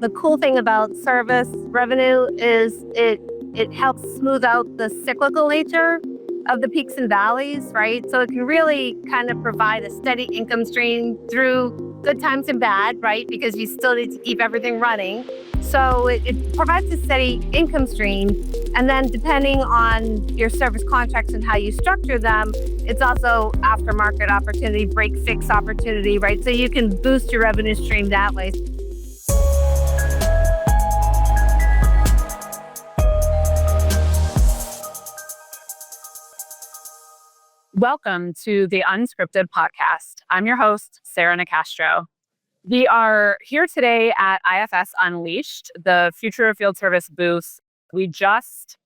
The cool thing about service revenue is it helps smooth out the cyclical nature of the peaks and valleys, right? So it can really kind of provide a steady income stream through good times and bad, right? Because you still need to keep everything running. So it provides a steady income stream. And then depending on your service contracts and how you structure them, it's also aftermarket opportunity, break fix opportunity, right? So you can boost your revenue stream that way. Welcome to the Unscripted podcast. I'm your host, Sarah Nicastro. We are here today at IFS Unleashed, the Future of Field Service booth. We just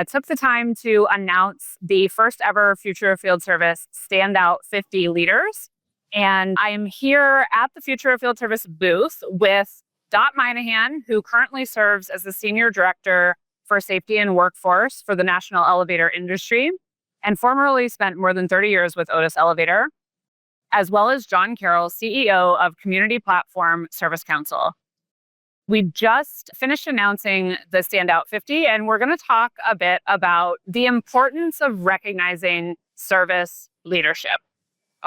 took the time to announce the first ever Future of Field Service Standout 50 leaders. And I am here at the Future of Field Service booth with Dot Mynahan, who currently serves as the Senior Director for Safety and Workforce for the national elevator industry, and formerly spent more than 30 years with Otis Elevator, as well as John Carroll, CEO of community platform Service Council. We just finished announcing the Standout 50, and we're going to talk a bit about the importance of recognizing service leadership.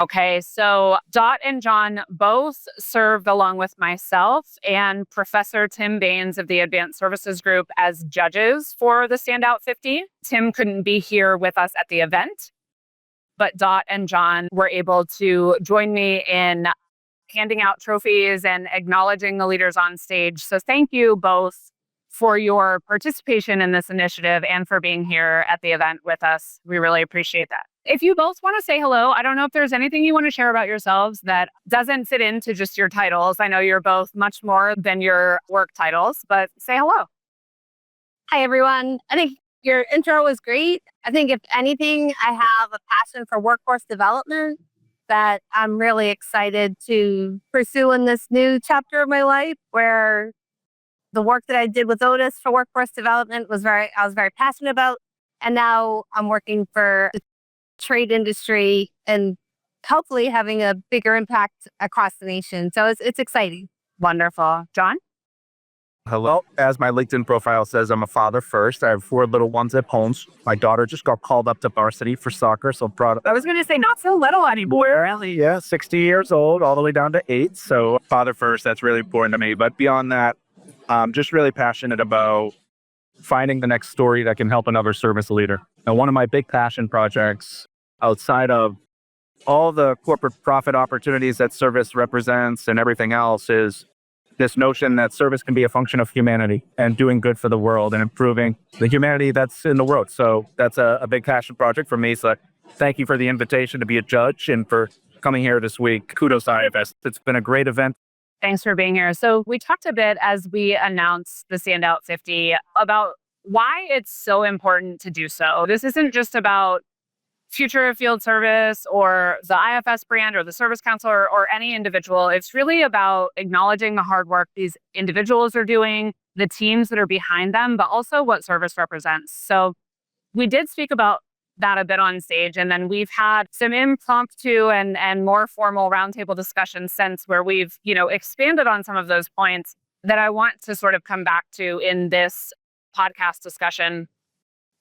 Okay, so Dot and John both served along with myself and Professor Tim Baines of the Advanced Services Group as judges for the Standout 50. Tim couldn't be here with us at the event, but Dot and John were able to join me in handing out trophies and acknowledging the leaders on stage. So thank you both for your participation in this initiative and for being here at the event with us. We really appreciate that. If you both want to say hello, I don't know if there's anything you want to share about yourselves that doesn't fit into just your titles. I know you're both much more than your work titles, but say hello. Hi, everyone. I think your intro was great. I think if anything, I have a passion for workforce development that I'm really excited to pursue in this new chapter of my life, where the work that I did with Otis for workforce development I was very passionate about. And now I'm working for the trade industry and hopefully having a bigger impact across the nation. So it's exciting. Wonderful. John? Hello. As my LinkedIn profile says, I'm a father first. I have 4 little ones at home. My daughter just got called up to varsity for soccer, so I'm proud of I was going to say not so little anymore. Apparently, yeah, 60 years old, all the way down to 8. So father first, that's really important to me. But beyond that, I'm just really passionate about finding the next story that can help another service leader. And one of my big passion projects outside of all the corporate profit opportunities that service represents and everything else is this notion that service can be a function of humanity and doing good for the world and improving the humanity that's in the world. So that's a big passion project for me. So thank you for the invitation to be a judge and for coming here this week. Kudos to IFS. It's been a great event. Thanks for being here. So we talked a bit as we announced the Standout 50 about why it's so important to do so. This isn't just about Future of Field Service or the IFS brand or the Service Council or any individual. It's really about acknowledging the hard work these individuals are doing, the teams that are behind them, but also what service represents. So we did speak about that a bit on stage, and then we've had some impromptu and more formal roundtable discussions since, where we've expanded on some of those points that I want to sort of come back to in this podcast discussion,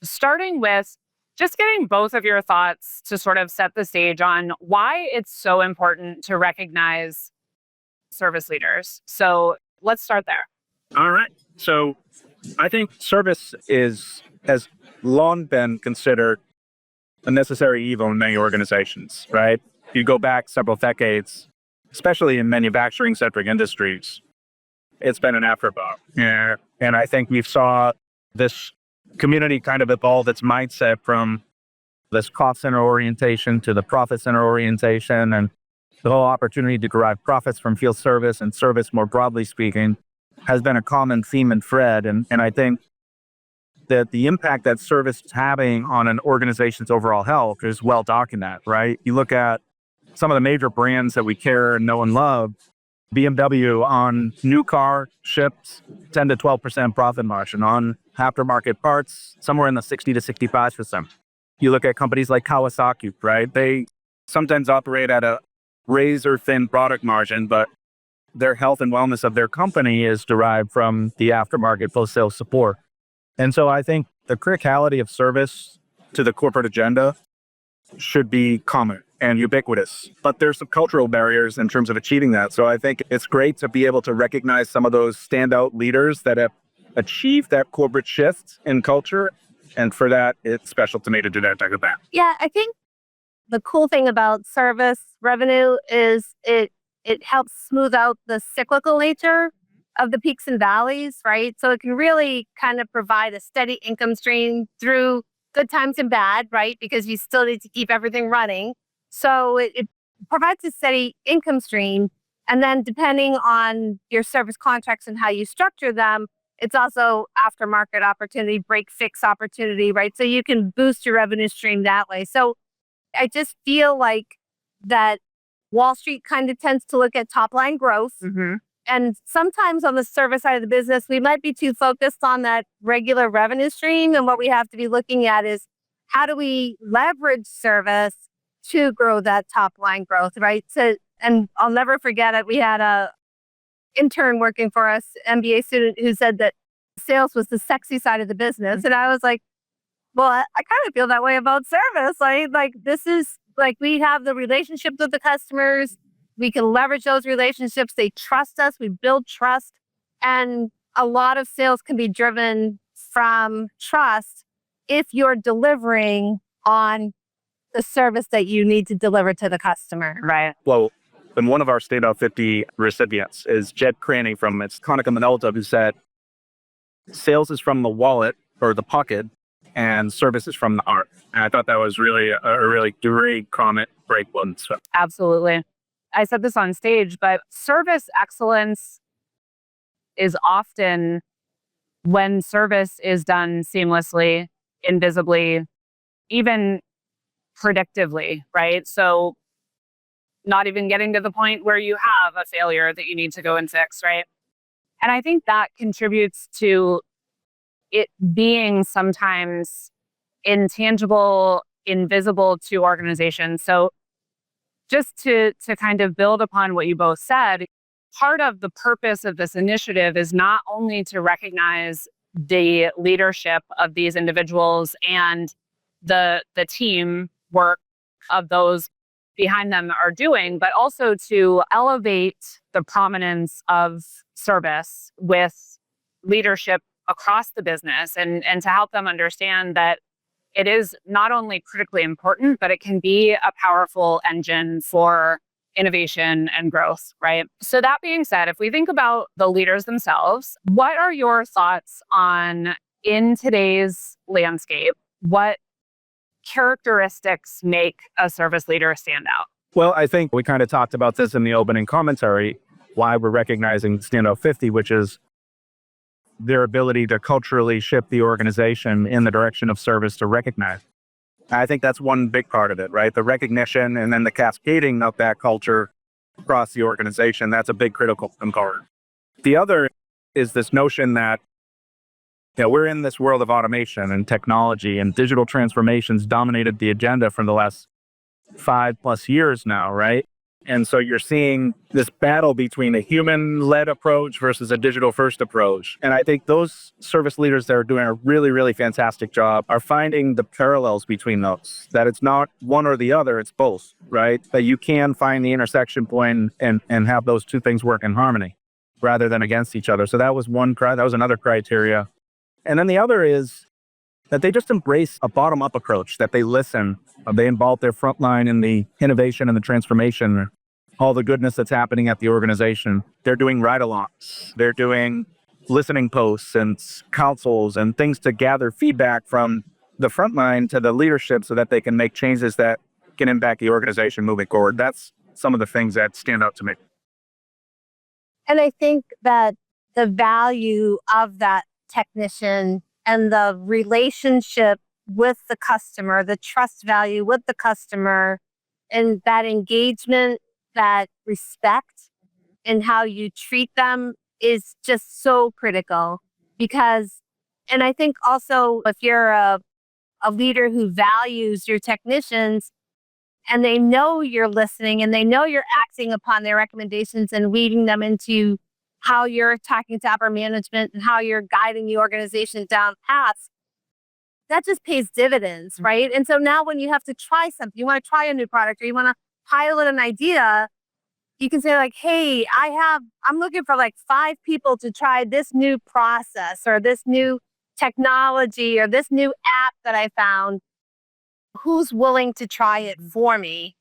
starting with just getting both of your thoughts to sort of set the stage on why it's so important to recognize service leaders. So let's start there. All right. So I think service has long been considered a necessary evil in many organizations, right? If you go back several decades, especially in manufacturing-centric industries, it's been an afterthought. Yeah. And I think we saw this community kind of evolve its mindset from this cost center orientation to the profit center orientation, and the whole opportunity to derive profits from field service and service more broadly speaking has been a common theme and thread. And I think that the impact that service is having on an organization's overall health is well documented, right? You look at some of the major brands that we care and know and love. BMW on new car ships 10 to 12% profit margin. On aftermarket parts, somewhere in the 60 to 65%. You look at companies like Kawasaki, right? They sometimes operate at a razor thin product margin, but their health and wellness of their company is derived from the aftermarket post-sales support. And so I think the criticality of service to the corporate agenda should be common and ubiquitous. But there's some cultural barriers in terms of achieving that. So I think it's great to be able to recognize some of those standout leaders that have achieved that corporate shift in culture. And for that, it's special to me to do that type of thing. Yeah, I think the cool thing about service revenue is it helps smooth out the cyclical nature of the peaks and valleys, right? So it can really kind of provide a steady income stream through good times and bad, right? Because you still need to keep everything running. So it provides a steady income stream. And then depending on your service contracts and how you structure them, it's also aftermarket opportunity, break fix opportunity, right? So you can boost your revenue stream that way. So I just feel like that Wall Street kind of tends to look at top line growth. And sometimes on the service side of the business, we might be too focused on that regular revenue stream. And what we have to be looking at is how do we leverage service to grow that top line growth, right? So, and I'll never forget it. We had a intern working for us, MBA student, who said that sales was the sexy side of the business. And I was like, well, I kind of feel that way about service. Like this is like we have the relationships with the customers. We can leverage those relationships. They trust us. We build trust. And a lot of sales can be driven from trust if you're delivering on the service that you need to deliver to the customer. Right. Well, and one of our Standout 50 recipients is Jed Craney from Konica Minolta, who said, sales is from the wallet or the pocket and service is from the heart. And I thought that was really a really great comment, great one. So. Absolutely. I said this on stage, but service excellence is often when service is done seamlessly, invisibly, even predictively, right? So not even getting to the point where you have a failure that you need to go and fix, right? And I think that contributes to it being sometimes intangible, invisible to organizations. So just to kind of build upon what you both said, part of the purpose of this initiative is not only to recognize the leadership of these individuals and the team work of those behind them are doing, but also to elevate the prominence of service with leadership across the business and to help them understand that it is not only critically important, but it can be a powerful engine for innovation and growth, right? So that being said, if we think about the leaders themselves, what are your thoughts on, in today's landscape, what characteristics make a service leader stand out? Well, I think we kind of talked about this in the opening commentary, why we're recognizing Standout 50, which is their ability to culturally shift the organization in the direction of service to recognize. I think that's one big part of it, right? The recognition and then the cascading of that culture across the organization. That's a big critical component. The other is this notion that we're in this world of automation and technology, and digital transformations dominated the agenda for the last 5+ years now, right? And so you're seeing this battle between a human-led approach versus a digital-first approach. And I think those service leaders that are doing a really, really fantastic job are finding the parallels between those, that it's not one or the other, it's both, right? That you can find the intersection point and have those two things work in harmony rather than against each other. So that was another criteria. And then the other is that they just embrace a bottom-up approach, that they listen, they involve their frontline in the innovation and the transformation, all the goodness that's happening at the organization. They're doing ride-alongs. They're doing listening posts and councils and things to gather feedback from the frontline to the leadership so that they can make changes that can impact the organization moving forward. That's some of the things that stand out to me. And I think that the value of that technician and the relationship with the customer, the trust value with the customer, and that engagement, that respect and how you treat them is just so critical. Because, and I think also if you're a leader who values your technicians, and they know you're listening and they know you're acting upon their recommendations and weaving them into how you're talking to upper management and how you're guiding the organization down paths, that just pays dividends, right? And so now when you have to try something, you want to try a new product or you want to pilot an idea, you can say like, hey, I'm looking for like 5 people to try this new process or this new technology or this new app that I found. Who's willing to try it for me?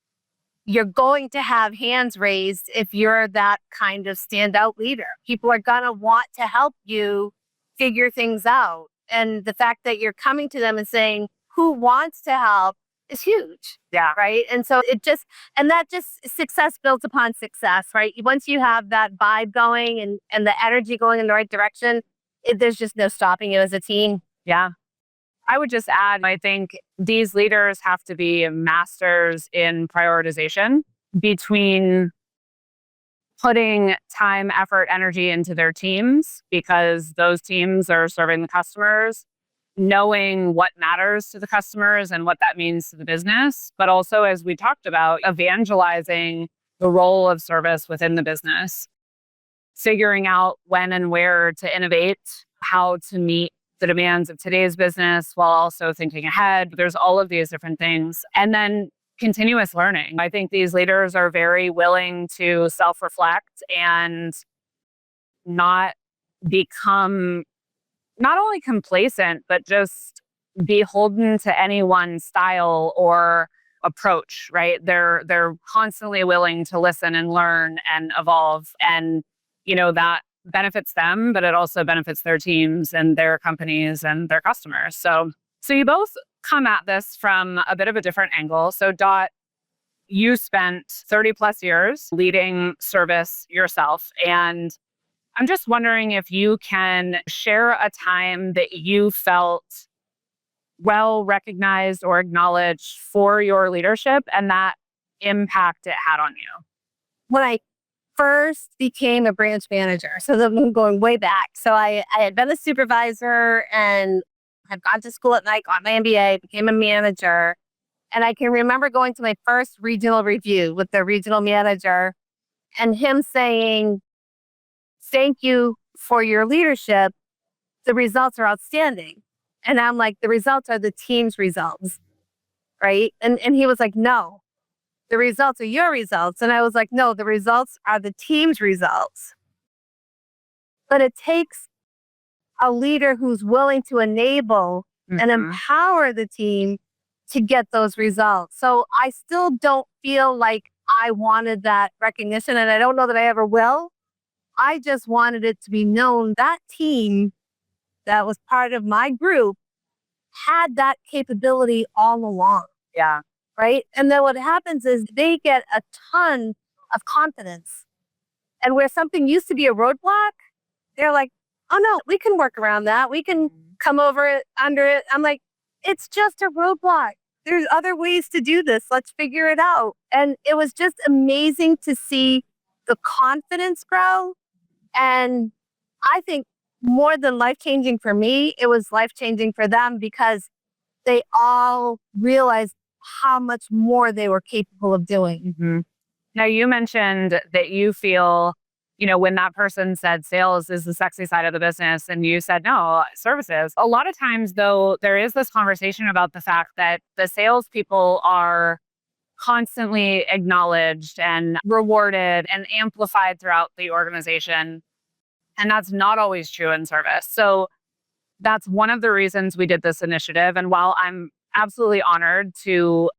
You're going to have hands raised if you're that kind of standout leader. People are going to want to help you figure things out. And the fact that you're coming to them and saying, who wants to help is huge. Yeah. Right. And so success builds upon success, right? Once you have that vibe going and the energy going in the right direction, there's just no stopping you as a team. Yeah. I would just add, I think these leaders have to be masters in prioritization between putting time, effort, energy into their teams because those teams are serving the customers, knowing what matters to the customers and what that means to the business, but also, as we talked about, evangelizing the role of service within the business, figuring out when and where to innovate, how to meet the demands of today's business while also thinking ahead. There's all of these different things. And then continuous learning. I think these leaders are very willing to self-reflect and not become not only complacent, but just beholden to any one style or approach, right? They're constantly willing to listen and learn and evolve. And, that benefits them, but it also benefits their teams and their companies and their customers. So you both come at this from a bit of a different angle. So Dot, you spent 30 plus years leading service yourself. And I'm just wondering if you can share a time that you felt well recognized or acknowledged for your leadership and that impact it had on you. When I first became a branch manager, so I'm going way back. So I had been a supervisor and had gone to school at night, got my MBA, became a manager. And I can remember going to my first regional review with the regional manager and him saying, thank you for your leadership. The results are outstanding. And I'm like, the results are the team's results, right? And he was like, no, the results are your results. And I was like, no, the results are the team's results. But it takes a leader who's willing to enable and empower the team to get those results. So I still don't feel like I wanted that recognition, and I don't know that I ever will. I just wanted it to be known that team that was part of my group had that capability all along. Yeah. Right. And then what happens is they get a ton of confidence. And where something used to be a roadblock, they're like, oh no, we can work around that. We can come over it, under it. I'm like, it's just a roadblock. There's other ways to do this. Let's figure it out. And it was just amazing to see the confidence grow. And I think more than life-changing for me, it was life-changing for them because they all realized how much more they were capable of doing. Now, you mentioned that you feel, when that person said sales is the sexy side of the business, and you said, no, services. A lot of times, though, there is this conversation about the fact that the salespeople are constantly acknowledged and rewarded and amplified throughout the organization. And that's not always true in service. So that's one of the reasons we did this initiative. And while I'm absolutely honored to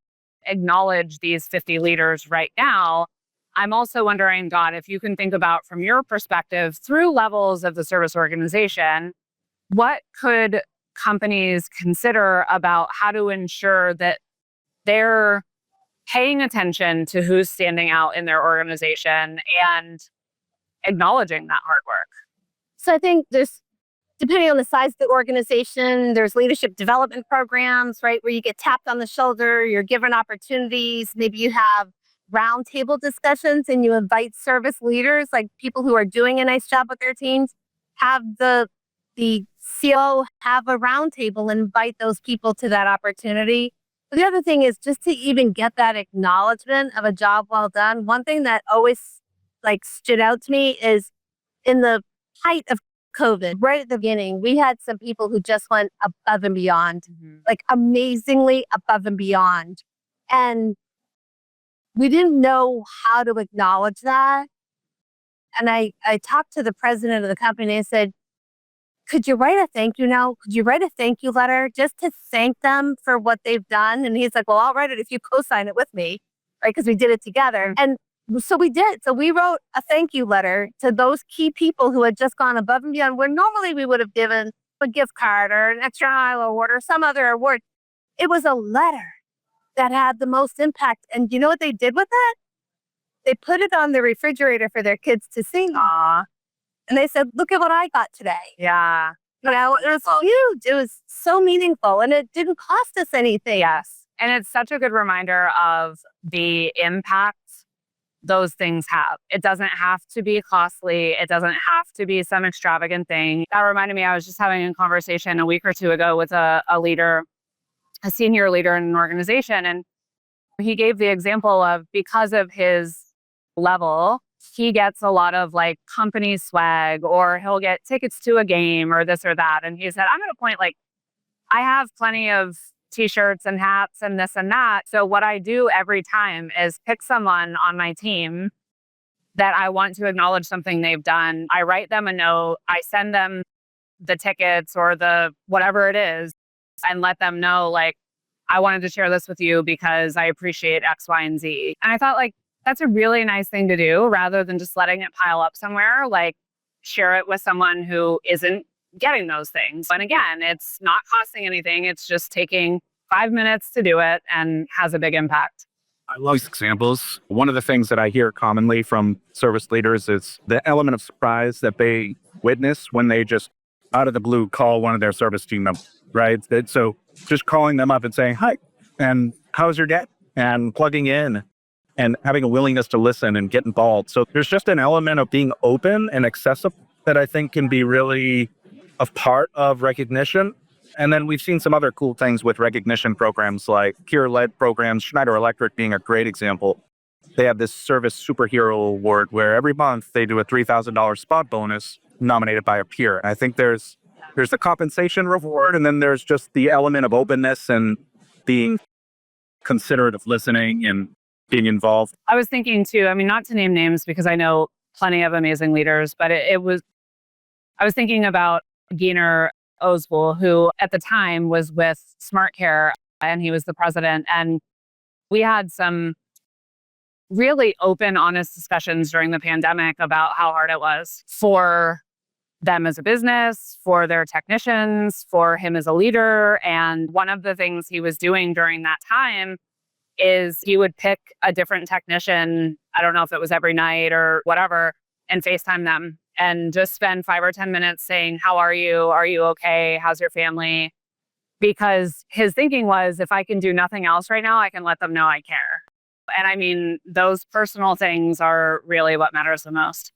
acknowledge these 50 leaders right now, I'm also wondering, Dot, if you can think about from your perspective through levels of the service organization, what could companies consider about how to ensure that they're paying attention to who's standing out in their organization and acknowledging that hard work? So I think depending on the size of the organization, there's leadership development programs, right, where you get tapped on the shoulder, you're given opportunities. Maybe you have roundtable discussions and you invite service leaders, like people who are doing a nice job with their teams, have the COO have a roundtable and invite those people to that opportunity. The other thing is just to even get that acknowledgement of a job well done. One thing that always stood out to me is in the height of COVID, right at the beginning, we had some people who just went above and beyond, amazingly above and beyond. And we didn't know how to acknowledge that. And I talked to the president of the company and I said, could you write a thank you note? Could you write a thank you letter just to thank them for what they've done? And he's like, well, I'll write it if you co-sign it with me, right? Because we did it together. And so we did. So we wrote a thank you letter to those key people who had just gone above and beyond, where normally we would have given a gift card or an extra mile award or some other award. It was a letter that had the most impact. And you know what they did with it? They put it on the refrigerator for their kids to see. Aw. And they said, look at what I got today. Yeah. You know, it was huge. It was so meaningful and it didn't cost us anything. Yes. And it's such a good reminder of the impact those things have. It doesn't have to be costly. It doesn't have to be some extravagant thing. That reminded me, I was just having a conversation a week or two ago with a leader, a senior leader in an organization. And he gave the example of, because of his level, he gets a lot of company swag, or he'll get tickets to a game or this or that. And he said, I'm at a point I have plenty of t-shirts and hats and this and that. So what I do every time is pick someone on my team that I want to acknowledge something they've done. I write them a note. I send them the tickets or the whatever it is and let them know, I wanted to share this with you because I appreciate X, Y, and Z. And I thought that's a really nice thing to do, rather than just letting it pile up somewhere. Share it with someone who isn't getting those things. And again, it's not costing anything. It's just taking 5 minutes to do it and has a big impact. I love these examples. One of the things that I hear commonly from service leaders is the element of surprise that they witness when they just out of the blue call one of their service team members, right? So just calling them up and saying, hi, and how's your day? And plugging in and having a willingness to listen and get involved. So there's just an element of being open and accessible that I think can be really a part of recognition. And then we've seen some other cool things with recognition programs like peer-led programs, Schneider Electric being a great example. They have this service superhero award where every month they do a $3,000 spot bonus nominated by a peer. And I think there's the compensation reward, and then there's just the element of openness and being considerate of listening and being involved. I was thinking too, not to name names because I know plenty of amazing leaders, but I was thinking about Geener Oswald, who at the time was with SmartCare, and he was the president. And we had some really open, honest discussions during the pandemic about how hard it was for them as a business, for their technicians, for him as a leader. And one of the things he was doing during that time is he would pick a different technician, I don't know if it was every night or whatever, and FaceTime them and just spend 5 or 10 minutes saying, how are you? Are you okay? How's your family? Because his thinking was, if I can do nothing else right now, I can let them know I care. And those personal things are really what matters the most.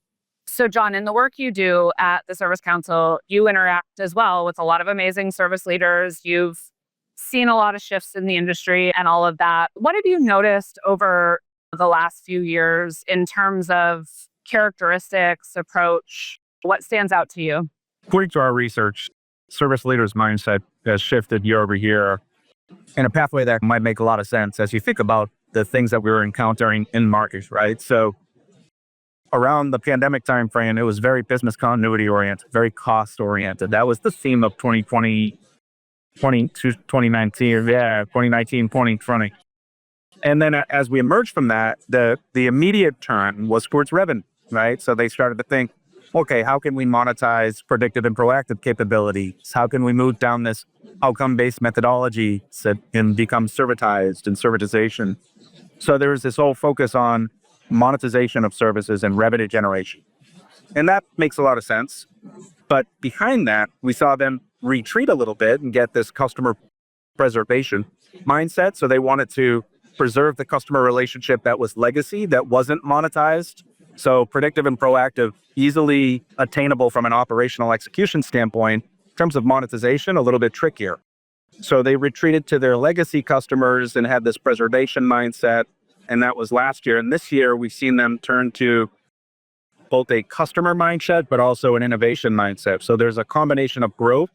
So John, in the work you do at the Service Council, you interact as well with a lot of amazing service leaders. You've seen a lot of shifts in the industry and all of that. What have you noticed over the last few years in terms of characteristics, approach? What stands out to you? According to our research, service leaders' mindset has shifted year over year in a pathway that might make a lot of sense as you think about the things that we were encountering in markets, right? So around the pandemic timeframe, it was very business continuity oriented, very cost oriented. That was the theme of 2020, 2019, 2020. And then as we emerged from that, the immediate turn was towards revenue, right? So they started to think, okay, how can we monetize predictive and proactive capabilities? How can we move down this outcome-based methodology that can become servitized and servitization? So there's this whole focus on monetization of services and revenue generation. And that makes a lot of sense. But behind that, we saw them retreat a little bit and get this customer preservation mindset. So they wanted to preserve the customer relationship that was legacy, that wasn't monetized. So predictive and proactive, easily attainable from an operational execution standpoint. In terms of monetization, a little bit trickier. So they retreated to their legacy customers and had this preservation mindset. And that was last year. And this year, we've seen them turn to both a customer mindset, but also an innovation mindset. So there's a combination of growth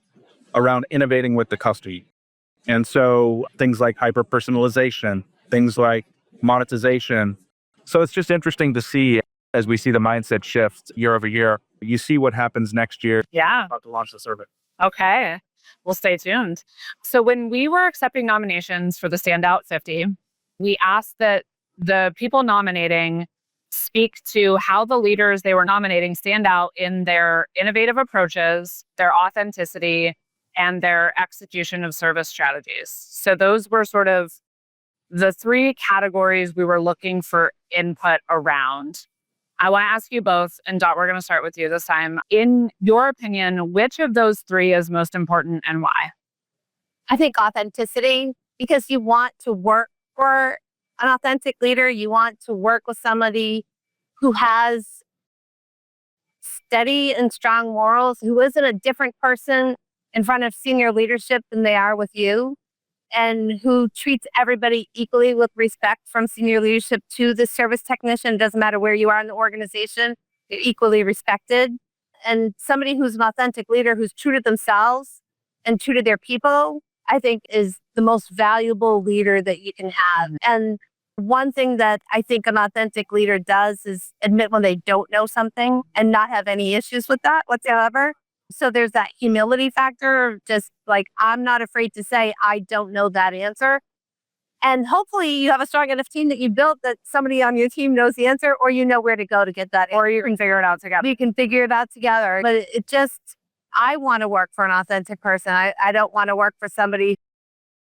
around innovating with the customer. And so things like hyper-personalization, things like monetization. So it's just interesting to see as we see the mindset shift year over year. You see what happens next year. Yeah. About to launch the service. Okay. We'll stay tuned. So when we were accepting nominations for the Standout 50, we asked that the people nominating speak to how the leaders they were nominating stand out in their innovative approaches, their authenticity, and their execution of service strategies. So those were sort of the three categories we were looking for input around. I want to ask you both, and Dot, we're going to start with you this time. In your opinion, which of those three is most important and why? I think authenticity, because you want to work for an authentic leader. You want to work with somebody who has steady and strong morals, who isn't a different person in front of senior leadership than they are with you, and who treats everybody equally with respect from senior leadership to the service technician. It doesn't matter where you are in the organization, you're equally respected. And somebody who's an authentic leader, who's true to themselves and true to their people, I think is the most valuable leader that you can have. And one thing that I think an authentic leader does is admit when they don't know something and not have any issues with that whatsoever. So there's that humility factor, just like, I'm not afraid to say, I don't know that answer. And hopefully you have a strong enough team that you built that somebody on your team knows the answer, or you know where to go to get that answer. Or you can figure it out together. We can figure it out together. But it just, I want to work for an authentic person. I don't want to work for somebody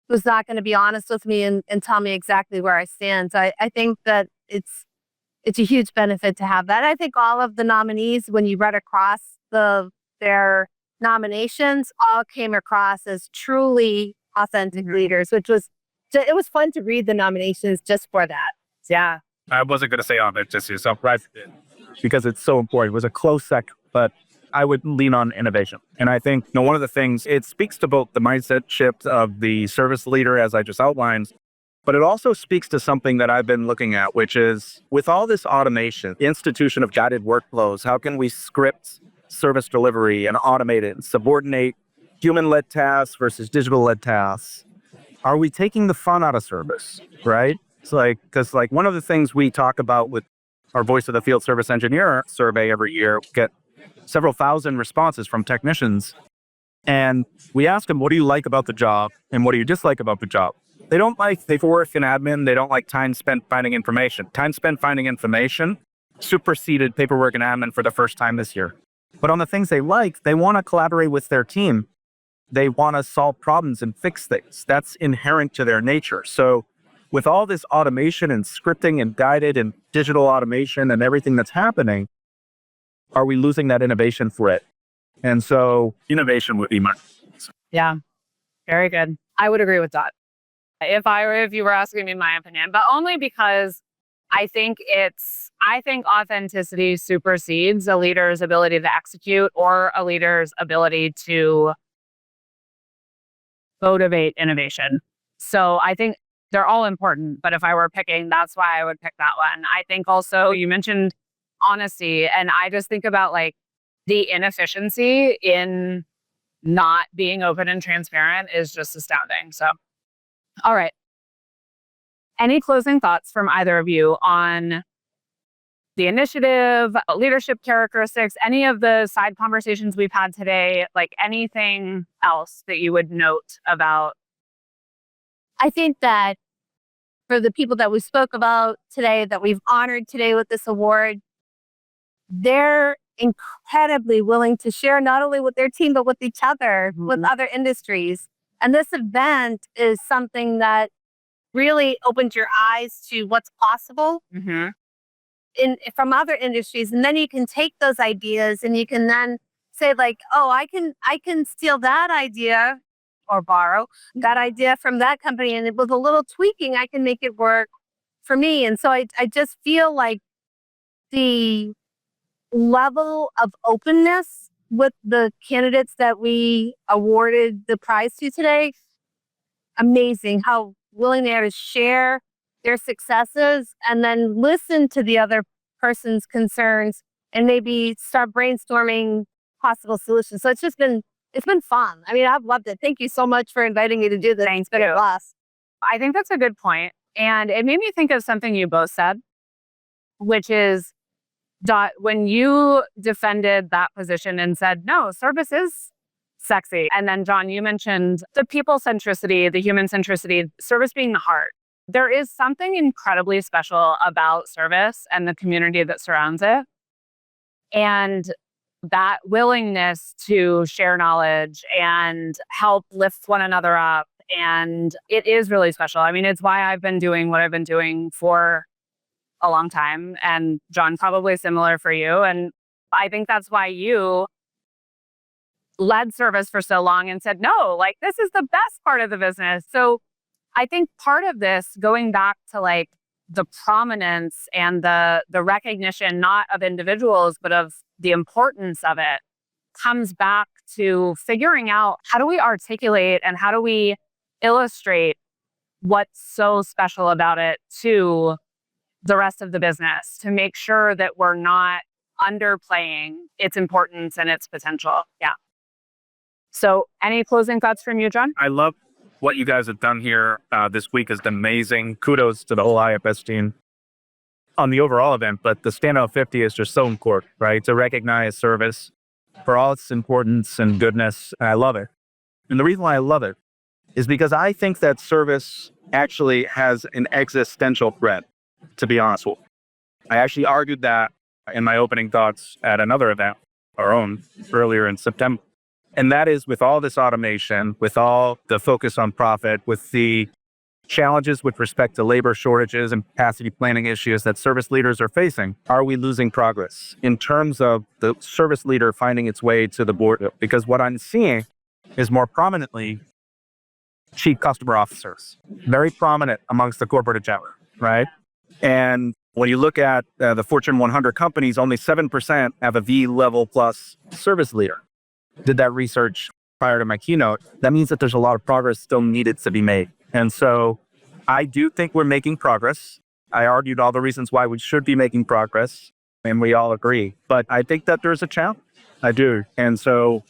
who's not going to be honest with me and tell me exactly where I stand. So I think that it's a huge benefit to have that. I think all of the nominees, when you read across their nominations, all came across as truly authentic leaders, which was, it was fun to read the nominations just for that. Yeah. I wasn't going to say on it, just yourself, right? Because it's so important. It was a close second, but I would lean on innovation. And I think one of the things, it speaks to both the mindset shift of the service leader, as I just outlined, but it also speaks to something that I've been looking at, which is with all this automation, institution of guided workflows, how can we script service delivery and automate it and subordinate human-led tasks versus digital-led tasks? Are we taking the fun out of service, right? It's like, because like one of the things we talk about with our Voice of the Field Service Engineer survey every year, we get several thousand responses from technicians. And we ask them, what do you like about the job? And what do you dislike about the job? They don't like paperwork and admin. They don't like time spent finding information. Time spent finding information superseded paperwork and admin for the first time this year. But on the things they like, they want to collaborate with their team. They want to solve problems and fix things. That's inherent to their nature. So with all this automation and scripting and guided and digital automation and everything that's happening, are we losing that innovation for it? And so innovation would be my. Yeah. Very good. I would agree with that. If you were asking me my opinion, but only because I think authenticity supersedes a leader's ability to execute or a leader's ability to motivate innovation. So I think they're all important, but if I were picking, that's why I would pick that one. I think also you mentioned honesty, and I just think about like the inefficiency in not being open and transparent is just astounding. So, all right. Any closing thoughts from either of you on the initiative, leadership characteristics, any of the side conversations we've had today, like anything else that you would note about? I think that for the people that we spoke about today, that we've honored today with this award, they're incredibly willing to share not only with their team, but with each other, with other industries. And this event is something that really opens your eyes to what's possible from other industries. And then you can take those ideas and you can then say like, oh, I can steal that idea or borrow that idea from that company. And with a little tweaking, I can make it work for me. And so I just feel like the level of openness with the candidates that we awarded the prize to today amazing how willing they are to share their successes and then listen to the other person's concerns and maybe start brainstorming possible solutions. So it's been fun. I mean, I've loved it. Thank you so much for inviting me to do this. It's been a blast. I think that's a good point. And it made me think of something you both said, which is, Dot, when you defended that position and said, no, service is sexy. And then, John, you mentioned the people centricity, the human centricity, service being the heart. There is something incredibly special about service and the community that surrounds it. And that willingness to share knowledge and help lift one another up. And it is really special. I mean, it's why I've been doing what I've been doing for a long time. And John, probably similar for you. And I think that's why you led service for so long and said, no, like this is the best part of the business. So I think part of this, going back to like the prominence and the recognition, not of individuals, but of the importance of it, comes back to figuring out how do we articulate and how do we illustrate what's so special about it to the rest of the business to make sure that we're not underplaying its importance and its potential. Yeah. So any closing thoughts from you, John? I love what you guys have done here this week has been amazing. Kudos to the whole IFS team on the overall event, but the Standout 50 is just so important, right? To recognize service for all its importance and goodness. And I love it. And the reason why I love it is because I think that service actually has an existential threat, to be honest with you. I actually argued that in my opening thoughts at another event, our own, earlier in September. And that is with all this automation, with all the focus on profit, with the challenges with respect to labor shortages and capacity planning issues that service leaders are facing, are we losing progress in terms of the service leader finding its way to the board? Because what I'm seeing is more prominently chief customer officers, very prominent amongst the corporate agenda, right? And when you look at the Fortune 100 companies, only 7% have a V-level plus service leader. Did that research prior to my keynote. That means that there's a lot of progress still needed to be made. And so I do think we're making progress. I argued all the reasons why we should be making progress, and we all agree. But I think that there's a challenge. I do. And so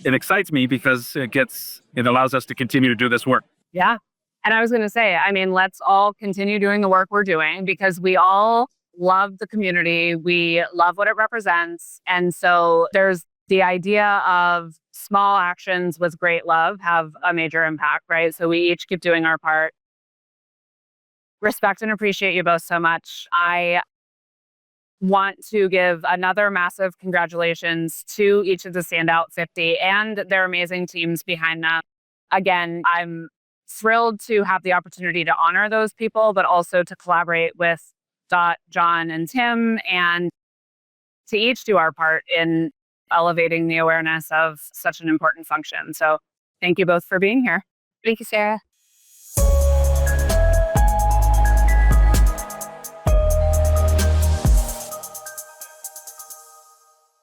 it excites me because it allows us to continue to do this work. Yeah. And I was going to say, I mean, let's all continue doing the work we're doing because we all love the community. We love what it represents. And so there's the idea of small actions with great love have a major impact, right? So we each keep doing our part. Respect and appreciate you both so much. I want to give another massive congratulations to each of the Standout 50 and their amazing teams behind them. Again, I'm thrilled to have the opportunity to honor those people, but also to collaborate with Dot, John, and Tim, and to each do our part in elevating the awareness of such an important function. So thank you both for being here. Thank you, Sarah.